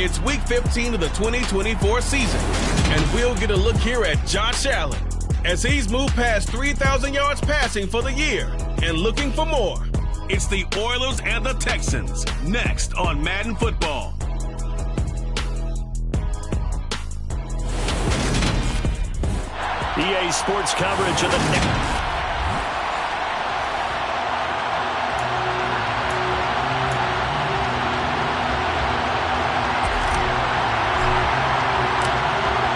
It's Week 15 of the 2024 season, and we'll get a look here at Josh Allen as he's moved past 3,000 yards passing for the year and looking for more. It's the Oilers and the Texans next on Madden Football. EA Sports coverage of the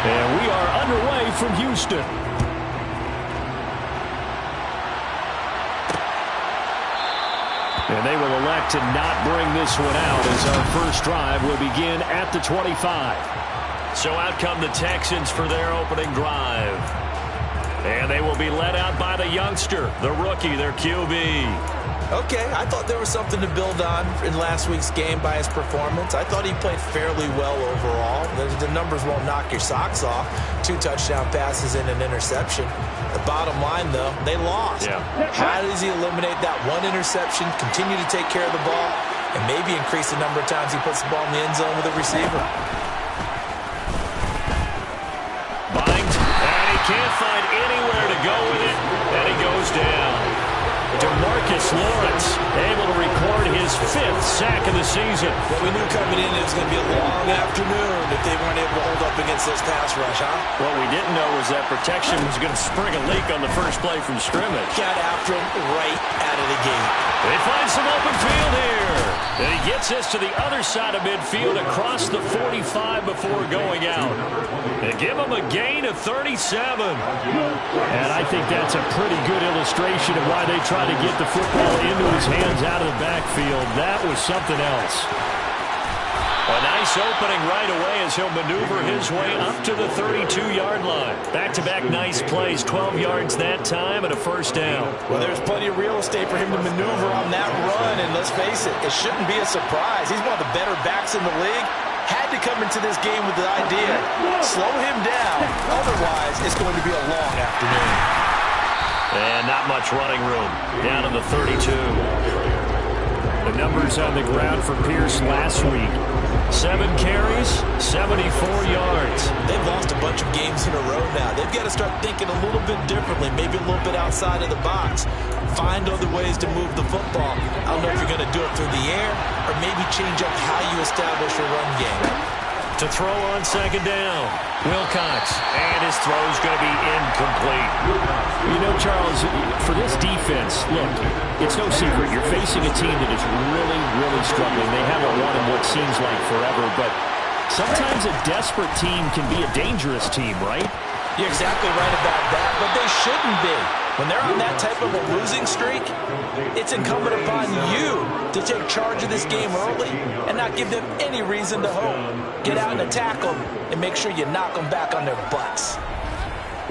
And we are underway from Houston. And they will elect to not bring this one out as our first drive will begin at the 25. So out come the Texans for their opening drive. And they will be led out by the youngster, the rookie, their QB. Okay, I thought there was something to build on in last week's game by his performance. I thought he played fairly well overall. The numbers won't knock your socks off. 2 touchdown passes and an interception. The bottom line, though, they lost. Yeah. How does he eliminate that one interception, continue to take care of the ball, and maybe increase the number of times he puts the ball in the end zone with a receiver? And he can't find anywhere to go with it, and he goes down. DeMarcus Lawrence able to record his 5th sack of the season. Well, we knew coming in it was going to be a long afternoon if they weren't able to hold up against this pass rush, huh? What we didn't know was that protection was going to spring a leak on the first play from scrimmage. Got after him right out of the gate. They find some open field here. And he gets us to the other side of midfield across the 45 before going out. They give him a gain of 37. And I think that's a pretty good illustration of why they try to get the football into his hands out of the backfield. That was something else. A nice opening right away as he'll maneuver his way up to the 32-yard line. Back-to-back nice plays, 12 yards that time and a first down. Well, there's plenty of real estate for him to maneuver on that run, and let's face it, it shouldn't be a surprise. He's one of the better backs in the league. Had to come into this game with the idea, slow him down, otherwise it's going to be a long afternoon. And not much running room, down to the 32. The numbers on the ground for Pierce last week. 7 carries, 74 yards. They've lost a bunch of games in a row now. They've got to start thinking a little bit differently, maybe a little bit outside of the box. Find other ways to move the football. I don't know if you're going to do it through the air or maybe change up how you establish a run game. To throw on second down, Wilcox, and his throw's going to be incomplete. You know, Charles, for this defense, look, it's no secret. You're facing a team that is really, really struggling. They haven't won in what seems like forever, but sometimes a desperate team can be a dangerous team, right? You're exactly right about that, but they shouldn't be. When they're on that type of a losing streak, it's incumbent upon you to take charge of this game early and not give them any reason to hope. Get out and attack them and make sure you knock them back on their butts.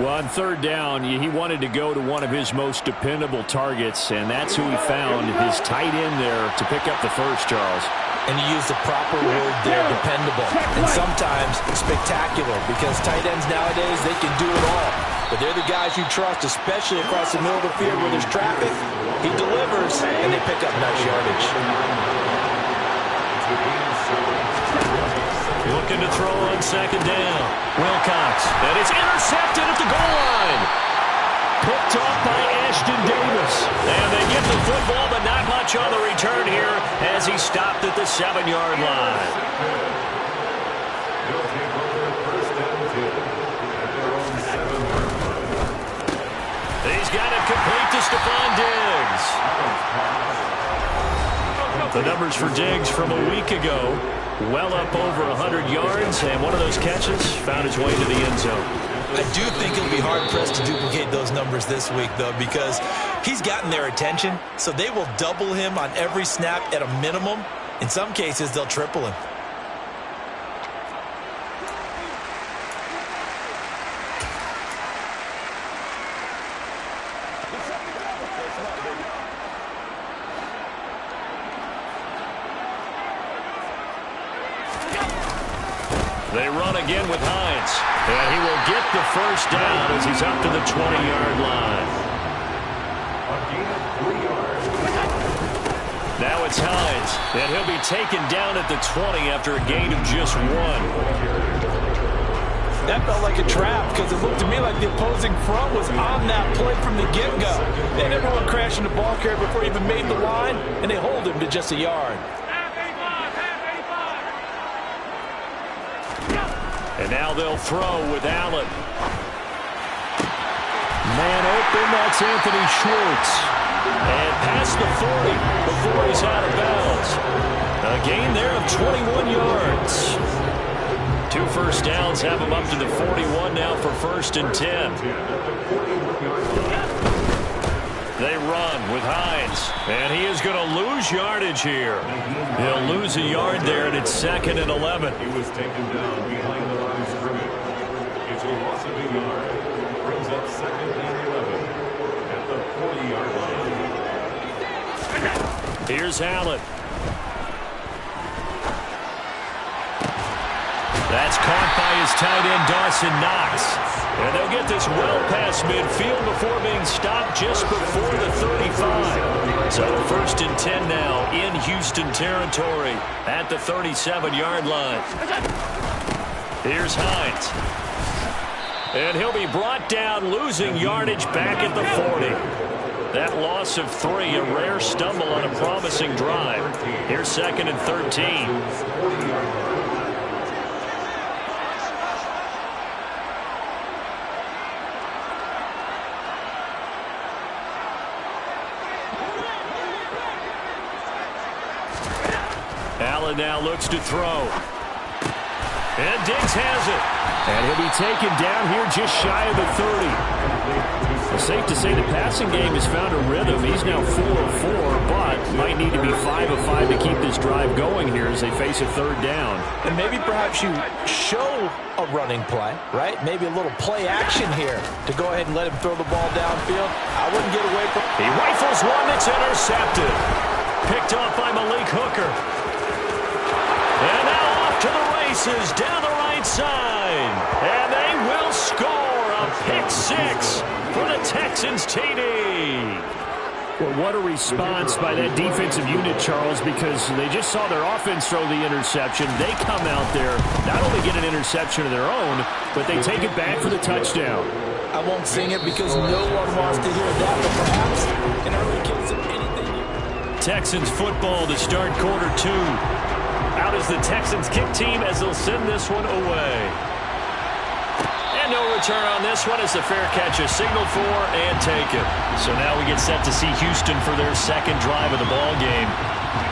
Well, on third down, he wanted to go to one of his most dependable targets, and that's who he found, his tight end there to pick up the first, Charles. And you use the proper word there, dependable, and sometimes spectacular, because tight ends nowadays, they can do it all. But they're the guys you trust, especially across the middle of the field where there's traffic. He delivers, and they pick up nice yardage. Looking to throw on second down. Wilcox, and it's intercepted at the goal line. Picked off by Ashton Davis. And they get the football, but not much on the return here as he stopped at the 7-yard line. He's got it complete to Stephon Diggs. The numbers for Diggs from a week ago, well up over 100 yards, and one of those catches found his way to the end zone. I do think he'll be hard-pressed to duplicate those numbers this week, though, because he's gotten their attention, so they will double him on every snap at a minimum. In some cases, they'll triple him. They run again with Hines, and he will get the first down as he's up to the 20-yard line. Now it's That's Hines, and he'll be taken down at the 20 after a gain of just 1. That felt like a trap because it looked to me like the opposing front was on that play from the get-go. They had everyone crashing the ball carrier before he even made the line, and they hold him to just a yard. And now they'll throw with Allen. Man open, that's Anthony Schwartz. And past the 40 before he's out of bounds. A gain there of 21 yards. 2 first downs have him up to the 41 now for 1st and 10. They run with Hines, and he is going to lose yardage here. He'll lose a yard there, and it's 2nd and 11. He was taken down behind the line of scrimmage. It's a loss of a yard. Brings up 2nd and 11 at the 40-yard line. Here's Allen. That's caught by his tight end, Dawson Knox. And they'll get this well past midfield before being stopped just before the 35. So 1st and 10 now in Houston territory at the 37-yard line. Here's Hines. And he'll be brought down, losing yardage back at the 40. That loss of 3, a rare stumble on a promising drive. Here's 2nd and 13. Allen now looks to throw. And Diggs has it. And he'll be taken down here just shy of the 30. It's safe to say the passing game has found a rhythm. He's now 4 of 4, but might need to be 5 of 5 to keep this drive going here as they face a 3rd down. And maybe perhaps you show a running play, right? Maybe a little play action here to go ahead and let him throw the ball downfield. I wouldn't get away from... He rifles one that's intercepted. Picked off by Malik Hooker. And now off to the races down the right side. And they will score a pick 6 for the Texans TD. Well, what a response by that defensive unit, Charles, because they just saw their offense throw the interception. They come out there, not only get an interception of their own, but they take it back for the touchdown. I won't sing it because no one wants to hear that, but perhaps in early case of anything. Texans football to start quarter 2. Out is the Texans kick team as they'll send this one away. And no return on this one as the fair catch is signaled for and taken. So now we get set to see Houston for their 2nd drive of the ball game.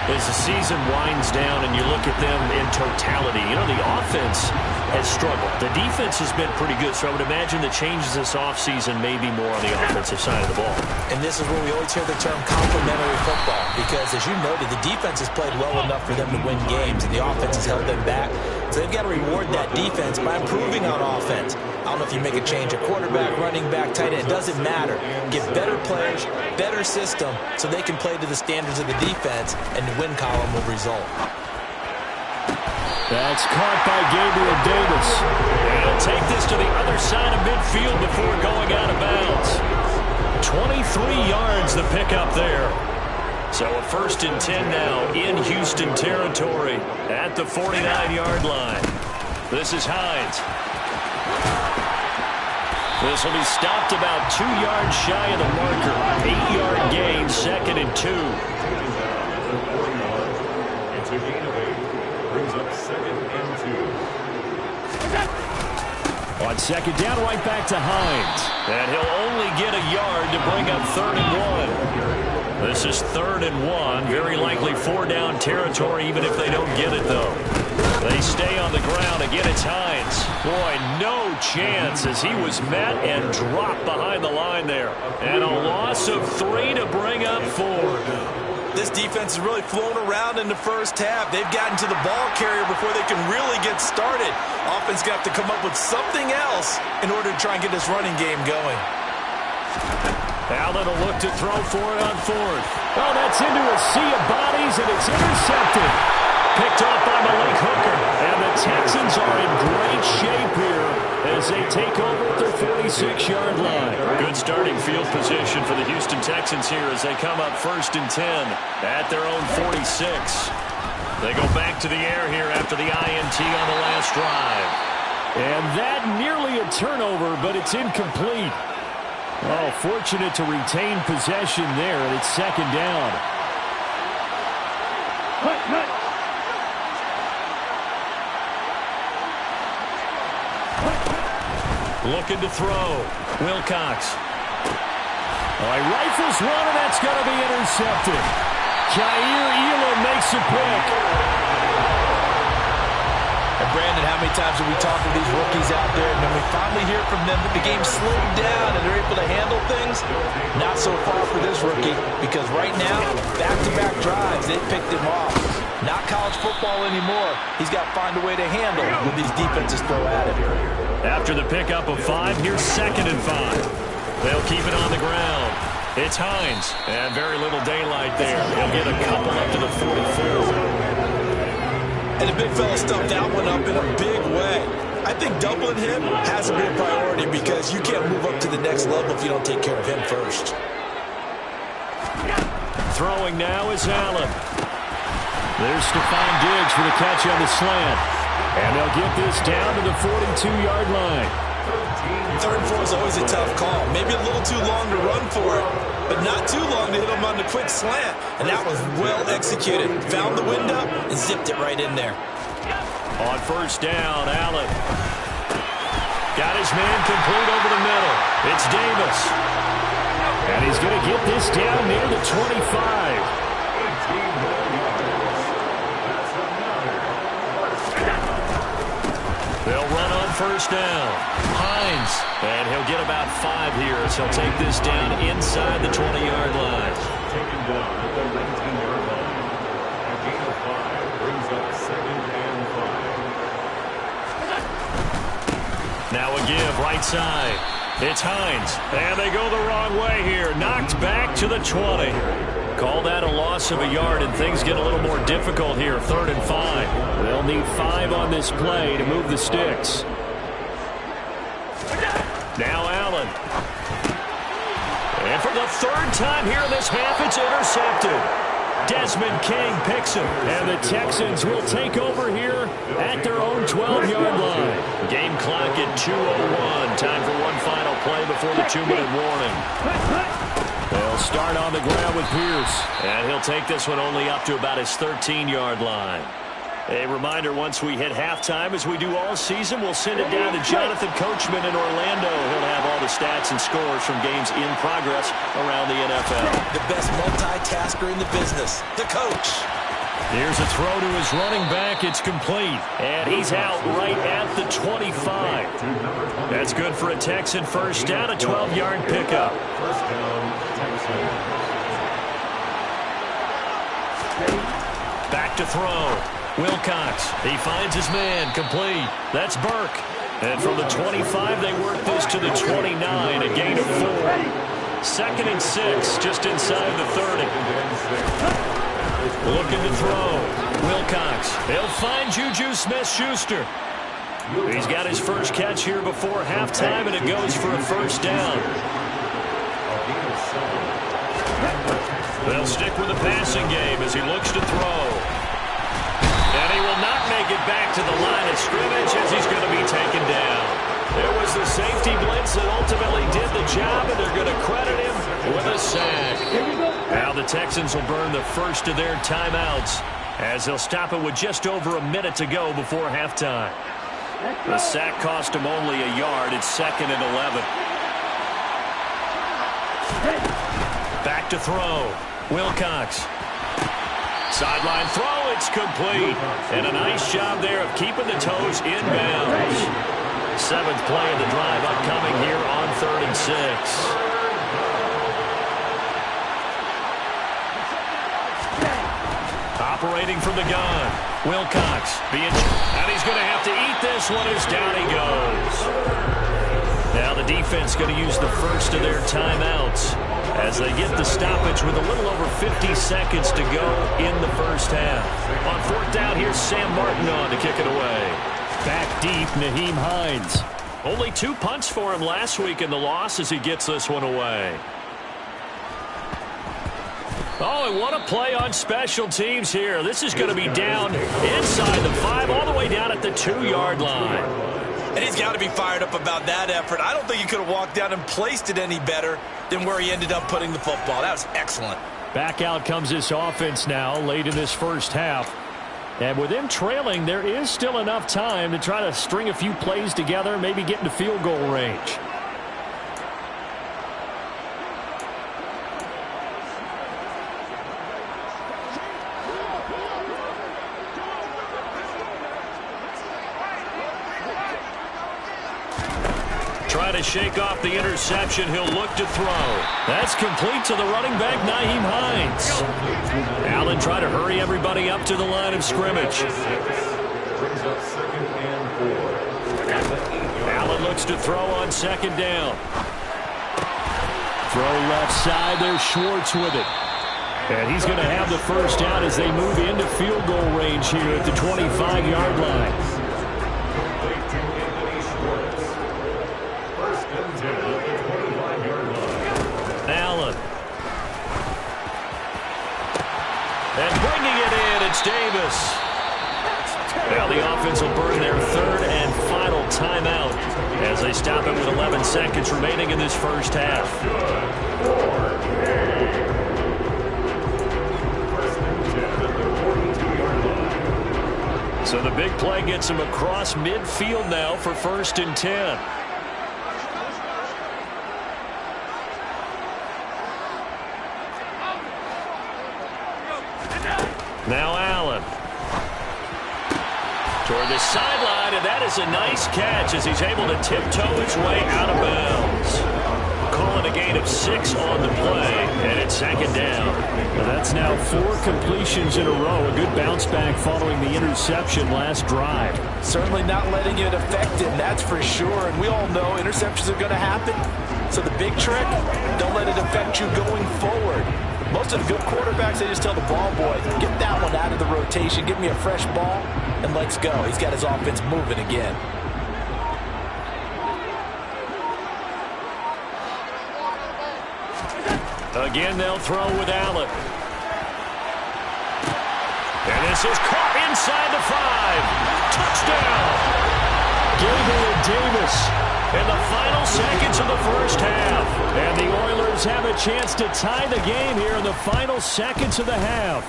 As the season winds down and you look at them in totality, you know, the offense has struggled. The defense has been pretty good, so I would imagine the changes this offseason may be more on the offensive side of the ball. And this is where we always hear the term complementary football, because as you noted, the defense has played well enough for them to win games, and the offense has held them back. So they've got to reward that defense by improving on offense. I don't know if you make a change at quarterback, running back, tight end. It doesn't matter. Get better players, better system, so they can play to the standards of the defense, and the win column will result. That's caught by Gabriel Davis. And he'll take this to the other side of midfield before going out of bounds. 23 yards the pickup there. So a 1st and 10 now in Houston territory at the 49-yard line. This is Hines. This will be stopped about 2 yards shy of the marker. 8-yard gain, 2nd and 2. It's a gain of 8. Brings up 2nd and 2. On 2nd down, right back to Hines. And he'll only get a yard to bring up 3rd and 1. This is 3rd and 1. Very likely 4-down territory, even if they don't get it, though. They stay on the ground. Again, it's Hines. Boy, no chance as he was met and dropped behind the line there. And a loss of 3 to bring up 4. This defense has really flown around in the first half. They've gotten to the ball carrier before they can really get started. Offense got to come up with something else in order to try and get this running game going. Allen will look to throw for it on 4th. Oh, that's into a sea of bodies, and it's intercepted. picked off by Malik Hooker. And the Texans are in great shape here as they take over at their 46-yard line. Good starting field position for the Houston Texans here as they come up 1st and 10 at their own 46. They go back to the air here after the INT on the last drive. And that nearly a turnover, but it's incomplete. Oh, fortunate to retain possession there, and it's 2nd down. Looking to throw. Wilcox. Rifles one, and that's going to be intercepted. Jair Elam makes a pick. And Brandon, how many times have we talked to these rookies out there, and when we finally hear from them that the game slowed down and they're able to handle things? Not so far for this rookie, because right now, back-to-back drives, they picked him off. Not college football anymore. He's got to find a way to handle when these defenses throw at him. After the pickup of 5, here's 2nd and 5. They'll keep it on the ground. It's Hines, and very little daylight there. He'll get a couple up to the 44. And the big fella stuffed that one up in a big way. I think doubling him has to be a priority because you can't move up to the next level if you don't take care of him first. Throwing now is Allen. There's Stephon Diggs for the catch on the slant. And they'll get this down to the 42-yard line. 3rd and 4 is always a tough call. Maybe a little too long to run for it, but not too long to hit him on the quick slant. And that was well executed. Found the window and zipped it right in there. On 1st down, Allen. Got his man complete over the middle. It's Davis. And he's going to get this down near the 25. They'll run on 1st down. Hines. And he'll get about 5 here, so he'll take this down inside the 20-yard line. Taken down at the 19-yard line. A gain of 5 brings up 2nd and 5. Now a give right side. It's Hines. And they go the wrong way here. Knocked back to the 20. Call that a loss of a yard, and things get a little more difficult here. 3rd and 5. They'll need 5 on this play to move the sticks. Now Allen. And for the 3rd time here in this half, it's intercepted. Desmond King picks him. And the Texans will take over here at their own 12-yard line. Game clock at 2:01. Time for one final play before the 2-minute warning. They'll start on the ground with Pierce. And he'll take this one only up to about his 13-yard line. A reminder, once we hit halftime, as we do all season, we'll send it down to Jonathan Coachman in Orlando. He'll have all the stats and scores from games in progress around the NFL. The best multitasker in the business, the coach. Here's a throw to his running back. It's complete. And he's out right at the 25. That's good for a Texan first down, a 12-yard pickup. First down, Texans. Back to throw. Wilcox. He finds his man. Complete. That's Burke. And from the 25, they work this to the 29, a gain of 4. 2nd and 6, just inside the 30. Looking to throw. Wilcox. They'll find Juju Smith-Schuster. He's got his first catch here before halftime, and it goes for a first down. They'll stick with the passing game as he looks to throw. And he will not make it back to the line of scrimmage as he's going to be taken down. There was the safety blitz that ultimately did the job, and they're going to credit him with a sack. Now the Texans will burn the first of their timeouts as they'll stop it with just over a minute to go before halftime. The sack cost him only a yard. It's 2nd and 11. Back to throw. Wilcox. Sideline throw, it's complete. And a nice job there of keeping the toes in bounds. 7th play of the drive upcoming here on 3rd and 6. Operating from the gun. Wilcox. And he's going to have to eat this one as down he goes. Now the defense going to use the first of their timeouts. as they get the stoppage with a little over 50 seconds to go in the first half. On fourth down, here's Sam Martin on to kick it away. Back deep, Nyheim Hines. Only 2 punts for him last week in the loss as he gets this one away. Oh, and what a play on special teams here. This is going to be down inside the 5, all the way down at the 2-yard line. And he's got to be fired up about that effort. I don't think he could have walked down and placed it any better than where he ended up putting the football. That was excellent. Back out comes this offense now late in this first half. And with them trailing, there is still enough time to try to string a few plays together, maybe get into field goal range. Try to shake off the interception. He'll look to throw. That's complete to the running back, Nyheim Hines. Allen trying to hurry everybody up to the line of scrimmage. Allen looks to throw on second down. Throw left side. There's Schwartz with it. And he's going to have the first down as they move into field goal range here at the 25-yard line. Allen. And bringing it in, it's Davis. Now the offense will burn their third and final timeout as they stop it with 11 seconds remaining in this first half. So the big play gets him across midfield now for 1st and 10. Now Allen. Toward the sideline, and that is a nice catch as he's able to tiptoe his way out of bounds. Calling a gain of 6 on the play, and it's 2nd down. Well, that's now 4 completions in a row. A good bounce back following the interception last drive. Certainly not letting it affect him, that's for sure. And we all know interceptions are going to happen. So the big trick, don't let it affect you going forward. Most of the good quarterbacks, they just tell the ball boy, get that one out of the rotation, give me a fresh ball, and let's go. He's got his offense moving again. Again, they'll throw with Allen. And this is caught inside the 5. Touchdown! Gabriel Davis. In the final seconds of the first half. And the Oilers have a chance to tie the game here in the final seconds of the half.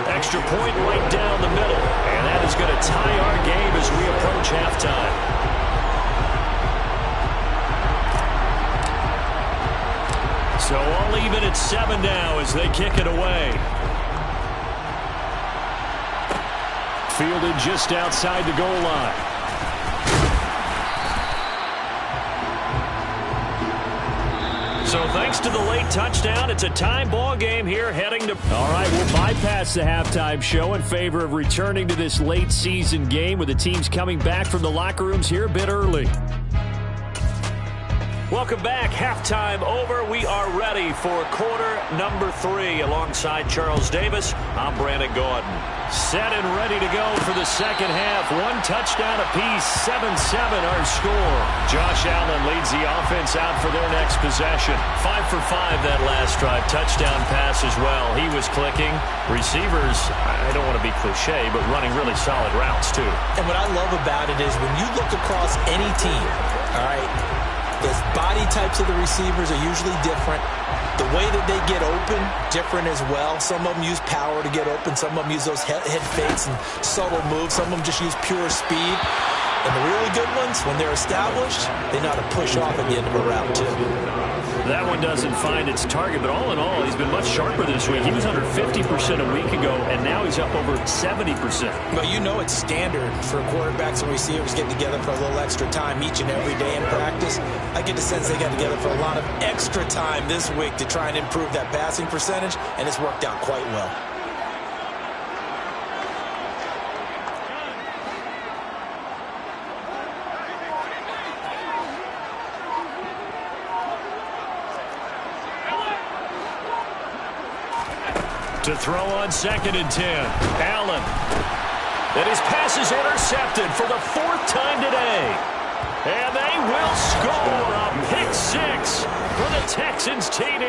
Extra point right down the middle. And that is going to tie our game as we approach halftime. So all even at 7 now as they kick it away. Fielded just outside the goal line. So thanks to the late touchdown, it's a time ball game here heading to... All right, we'll bypass the halftime show in favor of returning to this late season game with the teams coming back from the locker rooms here a bit early. Welcome back. Halftime over. We are ready for quarter number 3. Alongside Charles Davis, I'm Brandon Gordon. Set and ready to go for the second half. 1 touchdown apiece, 7-7 our score. Josh Allen leads the offense out for their next possession. 5 for 5 that last drive. Touchdown pass as well. He was clicking. Receivers, I don't want to be cliche, but running really solid routes too. And what I love about it is when you look across any team, all right, the body types of the receivers are usually different. The way that they get open, different as well. Some of them use power to get open. Some of them use those head fakes and subtle moves. Some of them just use pure speed. And the really good ones, when they're established, they know how to push off at the end of a route, too. That one doesn't find its target, but all in all, he's been much sharper this week. He was under 50% a week ago, and now he's up over 70%. Well, you know it's standard for quarterbacks and receivers getting together for a little extra time each and every day in practice. I get the sense they got together for a lot of extra time this week to try and improve that passing percentage, and it's worked out quite well. To throw on 2nd and 10. Allen. And his pass is intercepted for the 4th time today. And they will score a pick 6 for the Texans TD.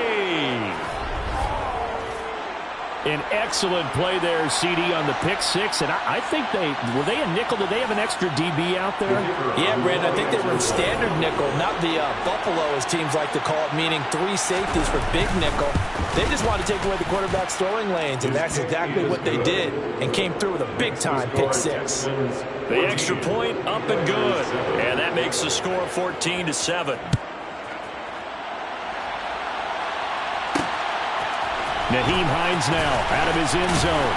An excellent play there, CD, on the pick 6. And I think were they a nickel? Did they have an extra DB out there? Yeah, Brandon, I think they were in standard nickel, not the Buffalo, as teams like to call it, meaning 3 safeties for big nickel. They just wanted to take away the quarterback's throwing lanes, and that's exactly what they did, and came through with a big-time pick 6. The extra point up and good. And that makes the score 14-7. Nyheim Hines now out of his end zone.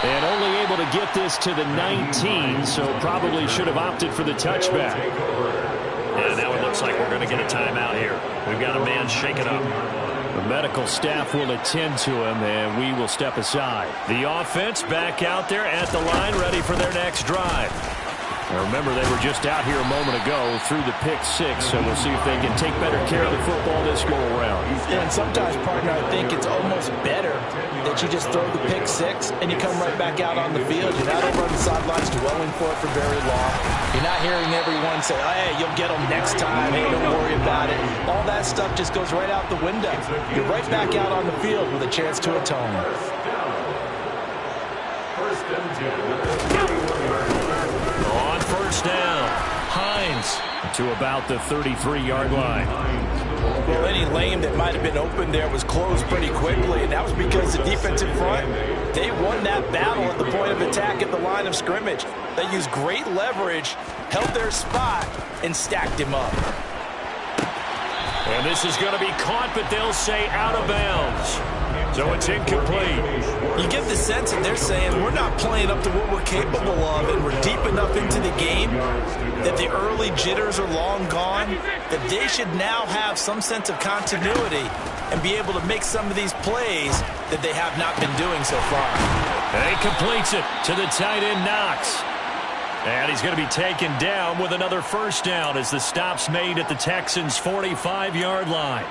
And only able to get this to the 19, so probably should have opted for the touchback. And now it looks like we're going to get a timeout here. We've got a man shaken up. The medical staff will attend to him, and we will step aside. The offense back out there at the line, ready for their next drive. Now remember, they were just out here a moment ago through the pick 6, so we'll see if they can take better care of the football this go-around. And sometimes, partner, I think it's almost better that you just throw the pick 6 and you come right back out on the field. You're not over on the sidelines dwelling for it for very long. You're not hearing everyone say, oh, hey, you'll get them next time. Hey, don't worry about it. All that stuff just goes right out the window. You're right back out on the field with a chance to atone. First and 10. On first down, Hines to about the 33-yard line. Well, any lane that might have been open there was closed pretty quickly, and that was because the defensive front, they won that battle at the point of attack at the line of scrimmage. They used great leverage, held their spot, and stacked him up. And this is going to be caught, but they'll say out of bounds. So it's incomplete. You get the sense that they're saying we're not playing up to what we're capable of, and we're deep enough into the game that the early jitters are long gone, that they should now have some sense of continuity and be able to make some of these plays that they have not been doing so far. And he completes it to the tight end, Knox. And he's going to be taken down with another first down as the stop's made at the Texans' 45-yard line.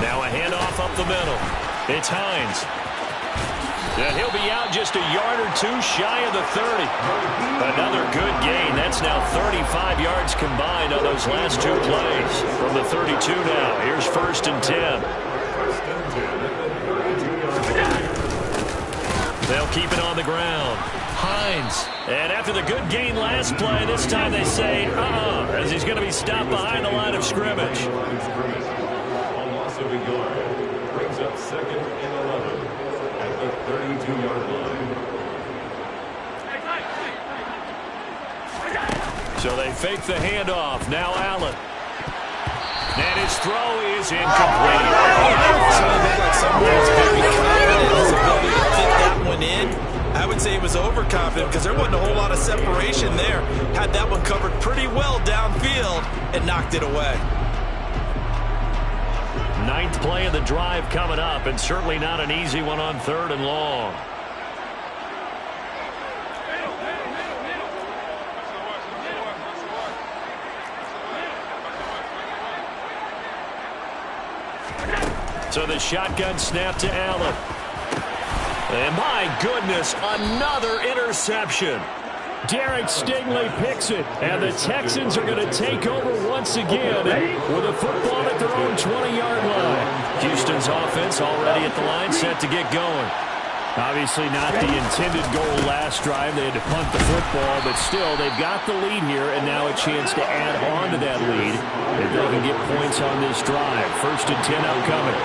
Now a handoff up the middle. It's Hines. And he'll be out just a yard or two shy of the 30. Another good gain. That's now 35 yards combined on those last 2 plays. From the 32 now. Here's first and 10. They'll keep it on the ground. Hines. And after the good gain last play, this time they say, as he's going to be stopped behind the line of scrimmage. A loss of a yard. Brings up 2nd and 11 at the 32-yard line. So they fake the handoff. Now Allen. And his throw is incomplete. That one in. I would say he was overconfident because there wasn't a whole lot of separation there. Had that one covered pretty well downfield and knocked it away. 9th play of the drive coming up, and certainly not an easy one on 3rd and long. So the shotgun snap to Allen. And my goodness, another interception. Derek Stingley picks it, and the Texans are going to take over once again with a football at their own 20-yard line. Houston's offense already at the line, set to get going. Obviously not the intended goal last drive. They had to punt the football, but still, they've got the lead here, and now a chance to add on to that lead if they can get points on this drive. First and 10 upcoming.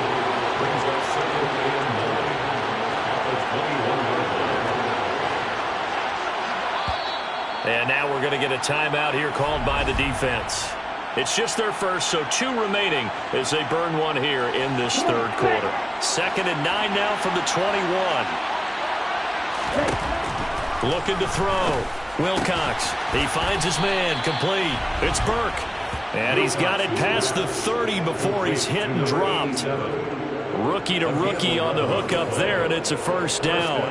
And now we're going to get a timeout here called by the defense. It's just their first, so 2 remaining as they burn one here in this 3rd quarter. 2nd and 9 now from the 21. Looking to throw. Wilcox. He finds his man. Complete. It's Burke. And he's got it past the 30 before he's hit and dropped. Rookie to rookie on the hook up there, and it's a first down.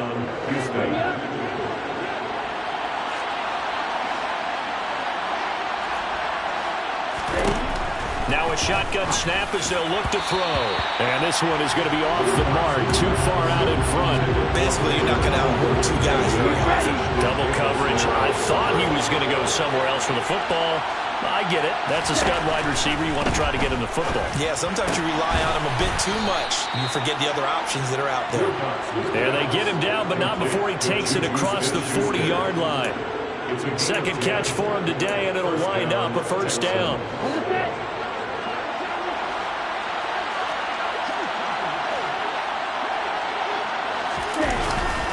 Now a shotgun snap as they'll look to throw. And this one is going to be off the mark, too far out in front. Basically, you're not going to outwork two guys very often. Double coverage. I thought he was going to go somewhere else for the football. I get it. That's a stud wide receiver. You want to try to get him the football. Yeah, sometimes you rely on him a bit too much. You forget the other options that are out there. There they get him down, but not before he takes it across the 40-yard line. Second catch for him today, and it'll wind up a first down.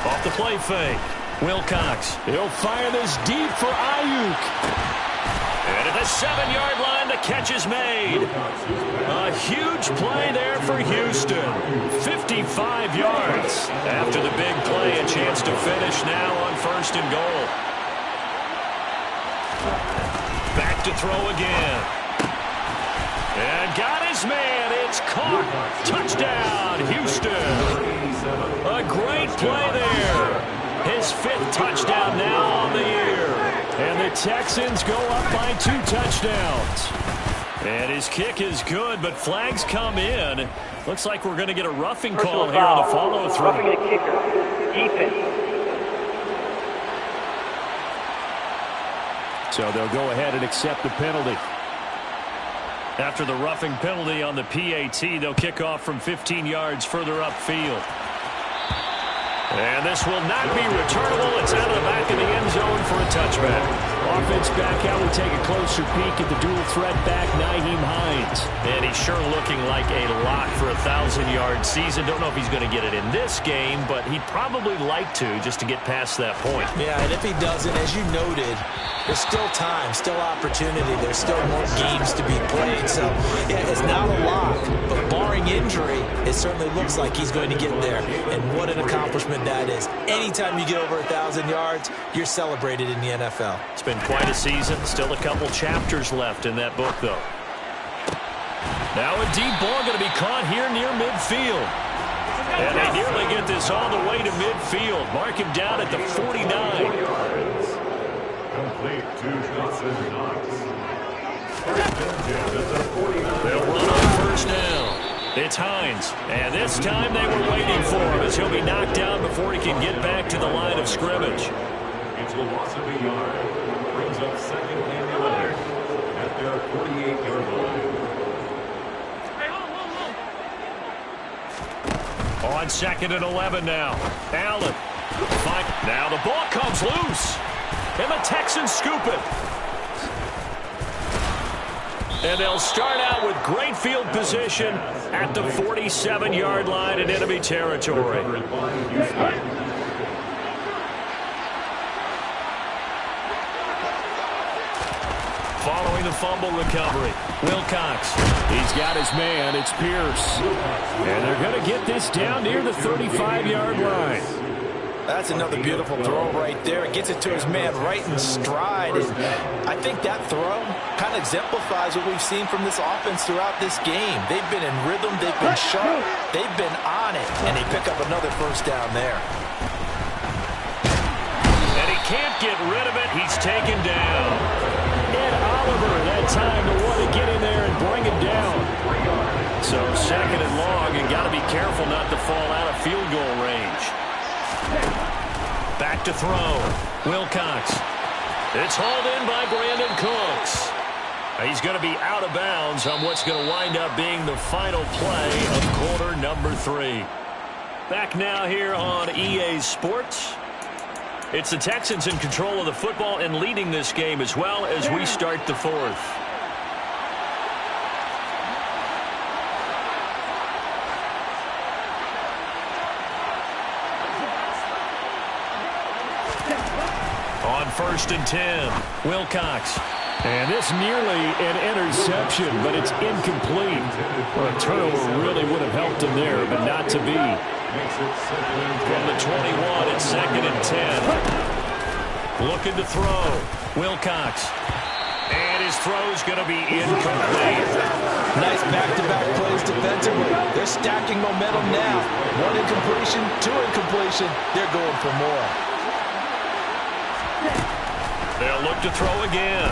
Off the play fake. Wilcox. He'll fire this deep for Ayuk. And at the 7-yard line, the catch is made. A huge play there for Houston. 55 yards. After the big play, a chance to finish now on first and goal. Back to throw again. And got his man. It's caught. Touchdown, Houston. A great play there. His 5th touchdown now on the year. And the Texans go up by 2 touchdowns. And his kick is good, but flags come in. Looks like we're going to get a roughing call here on the follow-through. Roughing the kicker. Defense. So they'll go ahead and accept the penalty. After the roughing penalty on the PAT, they'll kick off from 15 yards further upfield. And this will not be returnable. It's out of the back of the end zone for a touchback. Offense back out. We take a closer peek at the dual threat back, Nyheim Hines. And he's sure looking like a lock for a 1,000-yard season. Don't know if he's going to get it in this game, but he'd probably like to just to get past that point. Yeah, and if he doesn't, as you noted, there's still time, still opportunity. There's still more games to be played. So, yeah, it's not a lock, but barring injury, it certainly looks like he's going to get there. And what an accomplishment that is. Anytime you get over 1,000 yards, you're celebrated in the NFL. It's been quite a season. Still a couple chapters left in that book, though. Now a deep ball going to be caught here near midfield. And they nearly get this all the way to midfield. Mark him down at the 49. Complete to Dawson Knox. They'll run on first down. It's Hines. And this time they were waiting for him as he'll be knocked down before he can get back to the line of scrimmage. It's a loss of a yard. Brings up 2nd and 11 at their 48-yard line. On 2nd and 11 now. Allen. Now the ball comes loose. And the Texans scoop it. And they'll start out with great field position at the 47-yard line in enemy territory. Following the fumble recovery, Wilcox. He's got his man. It's Pierce. And they're going to get this down near the 35-yard line. That's another beautiful throw right there. It gets it to his man right in stride. And I think that throw kind of exemplifies what we've seen from this offense throughout this game. They've been in rhythm. They've been sharp. They've been on it. And they pick up another first down there. And he can't get rid of it. He's taken down. Ed Oliver that time to want to get in there and bring it down. So 2nd and long, and got to be careful not to fall out of field goal range. Back to throw. Wilcox. It's hauled in by Brandon Cooks. He's going to be out of bounds on what's going to wind up being the final play of quarter number 3. Back now here on EA Sports. It's the Texans in control of the football and leading this game as well as we start the 4th. On 1st and 10, Wilcox. And this nearly an interception, but it's incomplete. Well, a turnover really would have helped him there, but not to be. From the 21, it's 2nd and 10. Looking to throw. Wilcox. And his throw's going to be incomplete. Nice back-to-back plays defensively. They're stacking momentum now. 1 incompletion, 2 incompletion. They're going for more. They'll look to throw again.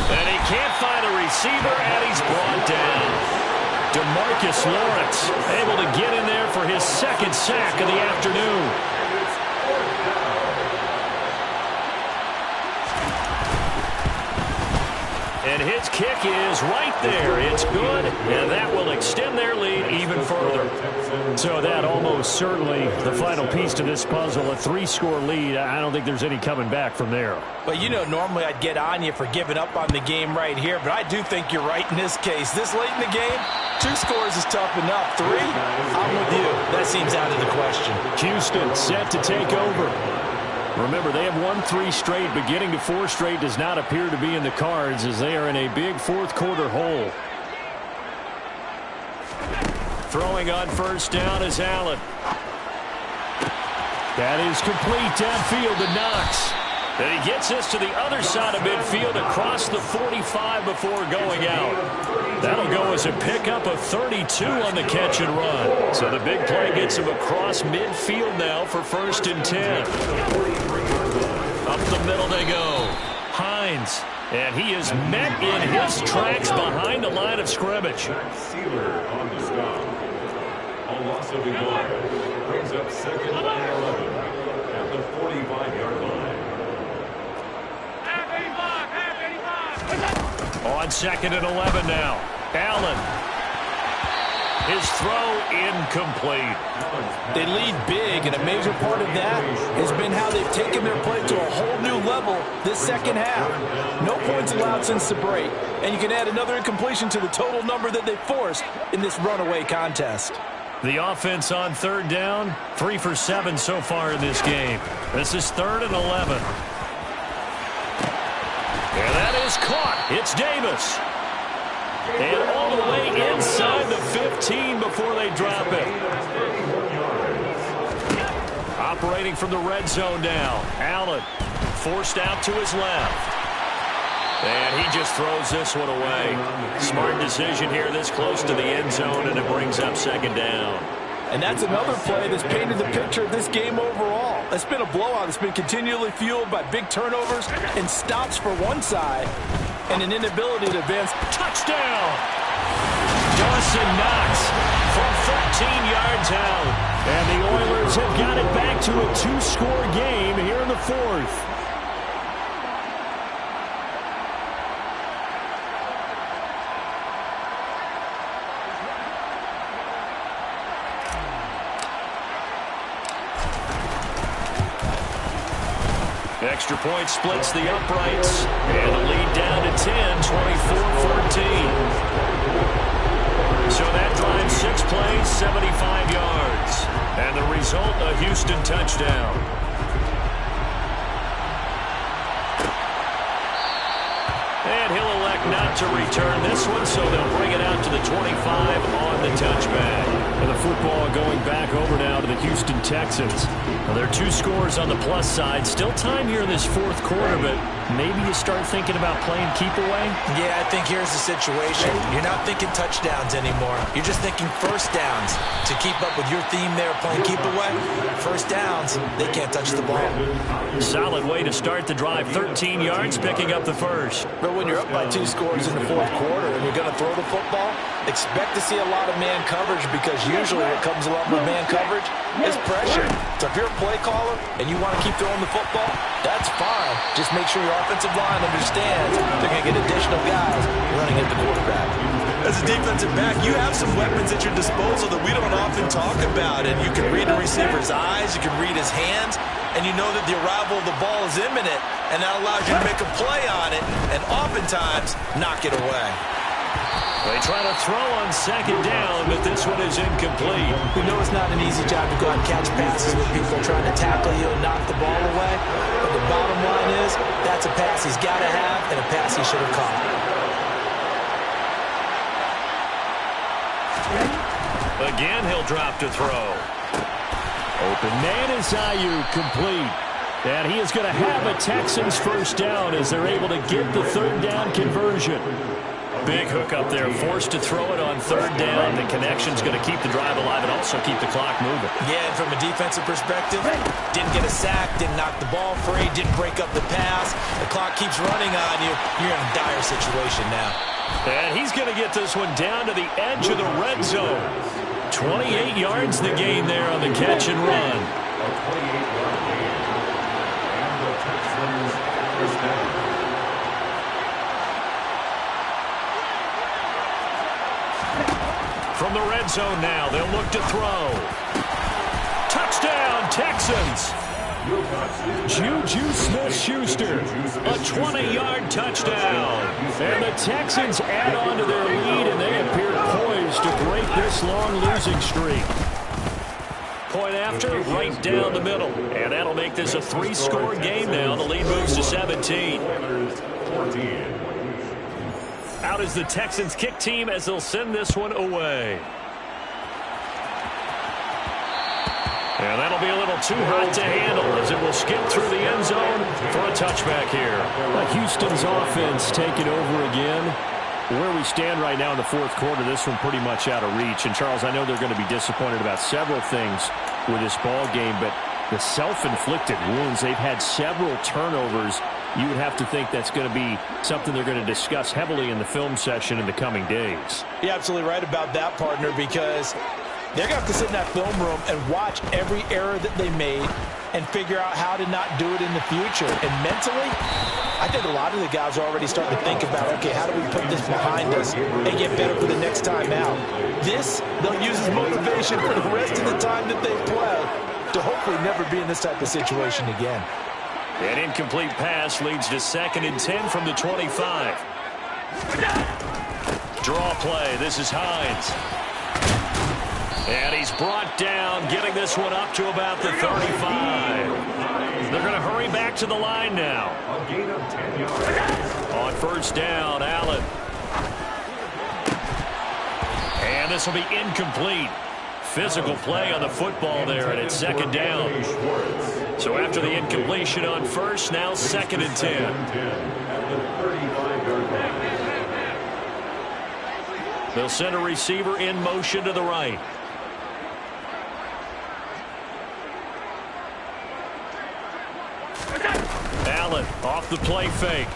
And he can't find a receiver, and he's brought down. DeMarcus Lawrence able to get in there for his second sack of the afternoon. And his kick is right there. It's good, and that will extend their lead even further. So that almost certainly the final piece to this puzzle, a 3-score lead. I don't think there's any coming back from there. Well, you know, normally I'd get on you for giving up on the game right here, but I do think you're right in this case. This late in the game, 2 scores is tough enough. 3, I'm with you. That seems out of the question. Houston set to take over. Remember, they have won 3 straight, but getting to 4 straight does not appear to be in the cards as they are in a big fourth-quarter hole. Throwing on first down is Allen. That is complete downfield to Knox. And he gets this to the other side of midfield across the 45 before going out. That'll go as a pickup of 32 on the catch and run. So the big play gets him across midfield now for 1st and 10. Up the middle they go. Hines. And he is met in his tracks behind the line of scrimmage. Sealer on the stop. A loss of 11. Brings up 2nd and 11 at the 45-yard line. On 2nd and 11 now. Allen. His throw incomplete. They lead big, and a major part of that has been how they've taken their play to a whole new level this second half. No points allowed since the break, and you can add another incompletion to the total number that they forced in this runaway contest. The offense on 3rd down, 3 for 7 so far in this game. This is 3rd and 11. And that is caught. It's Davis. And all the way inside the 15 before they drop it. Operating from the red zone now. Allen forced out to his left. And he just throws this one away. Smart decision here this close to the end zone, and it brings up 2nd down. And that's another play that's painted the picture of this game overall. It's been a blowout. It's been continually fueled by big turnovers and stops for one side and an inability to advance. Touchdown! Dawson Knox from 13 yards out. And the Oilers have got it back to a 2-score game here in the 4th. Extra point splits the uprights, and the lead down to 10, 24-14. So that drives 6 plays, 75 yards. And the result, a Houston touchdown. And he'll elect not to return this one, so they'll bring it out to the 25 on the touchback. And the football going back over now to the Houston Texans. Well, there are 2 scores on the plus side. Still time here in this 4th quarter, but maybe you start thinking about playing keep away? Yeah, I think here's the situation. You're not thinking touchdowns anymore. You're just thinking first downs. To keep up with your theme there, playing keep away, first downs, they can't touch the ball. Solid way to start the drive. 13 yards, picking up the first. But when you're up by 2 scores in the 4th quarter and you're going to throw the football, expect to see a lot of man coverage, because usually what comes along with man coverage is pressure. So if you're a play caller and you want to keep throwing the football, that's fine. Just make sure your offensive line understands they're going to get additional guys running at the quarterback. As a defensive back, you have some weapons at your disposal that we don't often talk about. And you can read a receiver's eyes, you can read his hands, and you know that the arrival of the ball is imminent, and that allows you to make a play on it and oftentimes knock it away. They try to throw on 2nd down, but this one is incomplete. We know it's not an easy job to go out and catch passes with people trying to tackle you and knock the ball away. But the bottom line is, that's a pass he's got to have and a pass he should have caught. Again, he'll drop to throw. Open man is Ayuk, complete. And he is going to have a Texans first down as they're able to get the third down conversion. Big hook up there, forced to throw it on third down. The connection's going to keep the drive alive and also keep the clock moving. Yeah, and from a defensive perspective, didn't get a sack, didn't knock the ball free, didn't break up the pass. The clock keeps running on you. You're in a dire situation now. And he's going to get this one down to the edge of the red zone. 28 yards the gain there on the catch and run. A 28-yard gain. And the Texans first down. From the red zone now, they'll look to throw. Touchdown, Texans! Juju Smith-Schuster, a 20-yard touchdown. And the Texans add on to their lead, and they appear poised to break this long losing streak. Point after, right down the middle. And that'll make this a 3-score game now. The lead moves to 17. Out is the Texans kick team as they'll send this one away. And that'll be a little too hot to handle as it will skip through the end zone for a touchback here. Houston's offense taking over again. Where we stand right now in the fourth quarter, this one pretty much out of reach. And, Charles, I know they're going to be disappointed about several things with this ball game, but the self-inflicted wounds, they've had several turnovers. You would have to think that's going to be something they're going to discuss heavily in the film session in the coming days. You're absolutely right about that, partner, because they're going to have to sit in that film room and watch every error that they made and figure out how to not do it in the future. And mentally, I think a lot of the guys are already starting to think about, okay, how do we put this behind us and get better for the next time out? This, they'll use as motivation for the rest of the time that they play to hopefully never be in this type of situation again. An incomplete pass leads to 2nd and 10 from the 25. Draw play. This is Hines. And he's brought down, getting this one up to about the 35. They're going to hurry back to the line now. A gain of 10 yards. On first down, Allen. And this will be incomplete. Physical play on the football there, and it's 2nd down. So after the incompletion on first, now 2nd and 10. At the 35-yard line. They'll send a receiver in motion to the right. Allen off the play fake.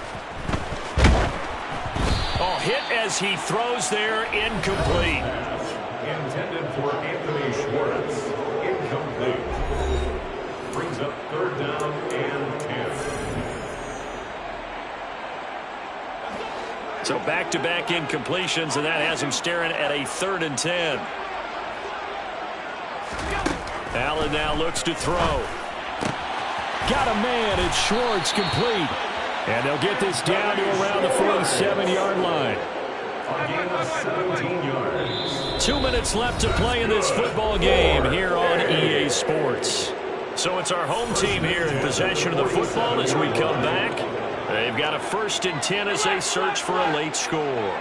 Oh, hit as he throws there, incomplete. Intended for Anthony Schwartz. Incomplete. Brings up 3rd down and 10. So back-to-back incompletions, and that has him staring at a 3rd and 10. Allen now looks to throw. Got a man, it's Schwartz, complete. And they'll get this down to around the 47-yard line. A gain of 17 yards. 2 minutes left to play in this football game here on EA Sports. So it's our home team here in possession of the football as we come back. They've got a 1st and 10 as they search for a late score.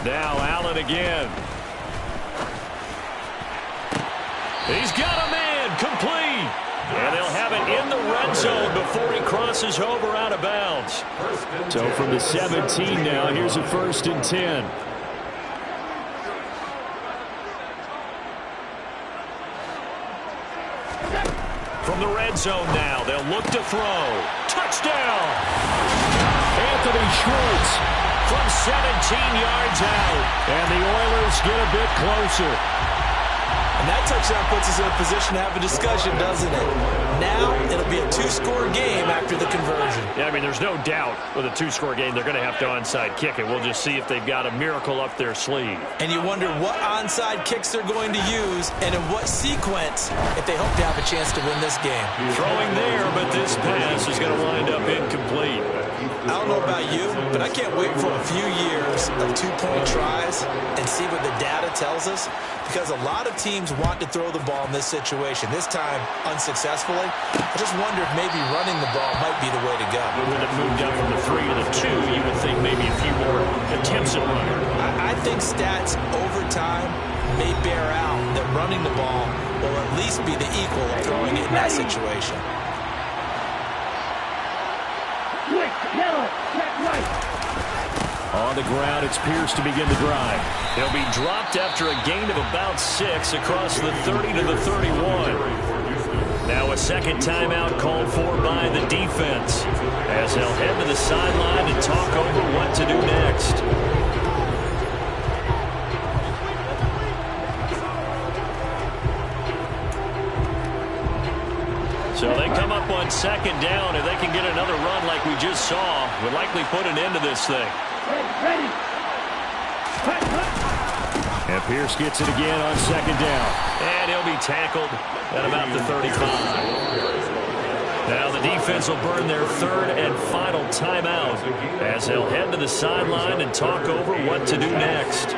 Now Allen again. He's got a man, complete. And they'll have it in the red zone before he crosses over out of bounds. So from the 17 now, here's a 1st and 10. From the red zone now, they'll look to throw. Touchdown! Anthony Schwartz from 17 yards out. And the Oilers get a bit closer. And that touchdown puts us in a position to have a discussion, doesn't it? Now it'll be a 2-score game after the conversion. Yeah, I mean, there's no doubt with a 2-score game they're going to have to onside kick it. We'll just see if they've got a miracle up their sleeve. And you wonder what onside kicks they're going to use and in what sequence if they hope to have a chance to win this game. Throwing there, but this pass is going to wind up incomplete. I don't know about you, but I can't wait for a few years of 2-point tries and see what the data tells us, because a lot of teams Texans want to throw the ball in this situation. This time, unsuccessfully. I just wonder if maybe running the ball might be the way to go. With it moved up from the 3 to the 2, you would think maybe a few more attempts at running. I think stats over time may bear out that running the ball will at least be the equal of throwing it in that situation. On the ground, it's Pierce to begin the drive. He'll be dropped after a gain of about 6 across the 30 to the 31. Now a second timeout called for by the defense, as they'll head to the sideline and talk over what to do next. So they come up on second down. If they can get another run like we just saw, would likely put an end to this thing. And Pierce gets it again on second down. And he'll be tackled at about the 35. Now the defense will burn their third and final timeout as they'll head to the sideline and talk over what to do next.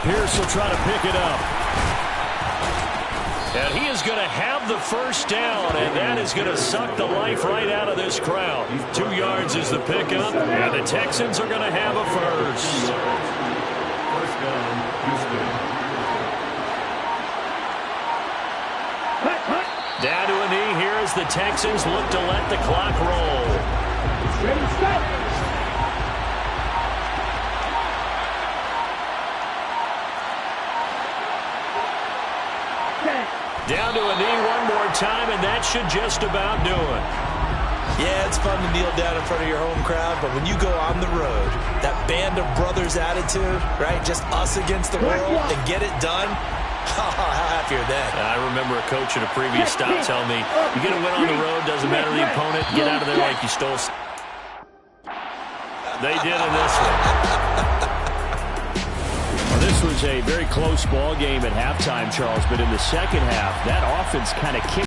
Pierce will try to pick it up. And he is going to have the first down, and that is going to suck the life right out of this crowd. 2 yards is the pickup, and the Texans are going to have a first. First down, Houston. Down to a knee here as the Texans look to let the clock roll. Ready, set. Down to a knee one more time, and that should just about do it. Yeah, it's fun to kneel down in front of your home crowd, but when you go on the road, that band of brothers attitude, right, just us against the world, and get it done, how happy are they? I remember a coach at a previous stop telling me, you get a win on the road, doesn't matter the opponent, get out of there like you stole. They did in this one. This was a very close ball game at halftime, Charles, but in the second half, that offense kind of kicked